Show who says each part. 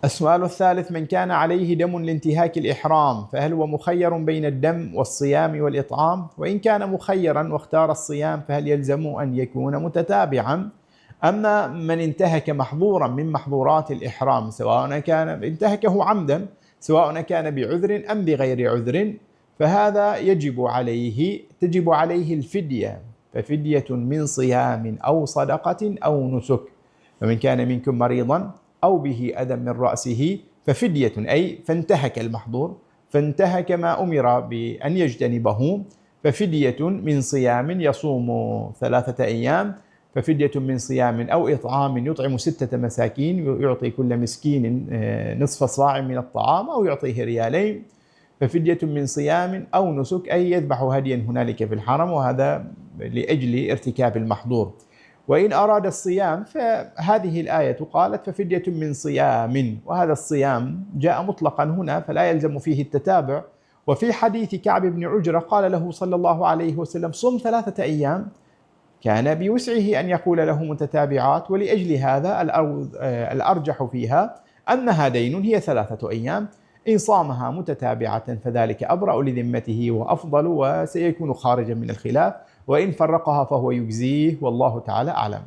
Speaker 1: السؤال الثالث: من كان عليه دم لانتهاك الإحرام فهل هو مخير بين الدم والصيام والإطعام؟ وإن كان مخيرا واختار الصيام فهل يلزم أن يكون متتابعا؟ أما من انتهك محظورا من محظورات الإحرام سواء كان انتهكه عمدا سواء كان بعذر أم بغير عذر فهذا تجب عليه الفدية، ففدية من صيام أو صدقة أو نسك. فمن كان منكم مريضا أو به أذى من رأسه ففدية، أي فانتهك المحظور، فانتهك ما أمر بأن يجتنبه، ففدية من صيام يصوم 3 أيام، ففدية من صيام أو إطعام يطعم 6 مساكين ويعطي كل مسكين نصف صاع من الطعام أو يعطيه 2 ريالين، ففدية من صيام أو نسك، أي يذبح هديا هنالك في الحرم، وهذا لأجل ارتكاب المحظور. وإن أراد الصيام فهذه الآية قالت ففدية من صيام، وهذا الصيام جاء مطلقا هنا فلا يلزم فيه التتابع. وفي حديث كعب بن عجرة قال له صلى الله عليه وسلم: صم 3 أيام، كان بوسعه أن يقول له متتابعات، ولأجل هذا الأرجح فيها أنها دين هي 3 أيام، إن صامها متتابعة فذلك أبرأ لذمته وأفضل وسيكون خارجا من الخلاف، وإن فرقها فهو يجزيه، والله تعالى أعلم.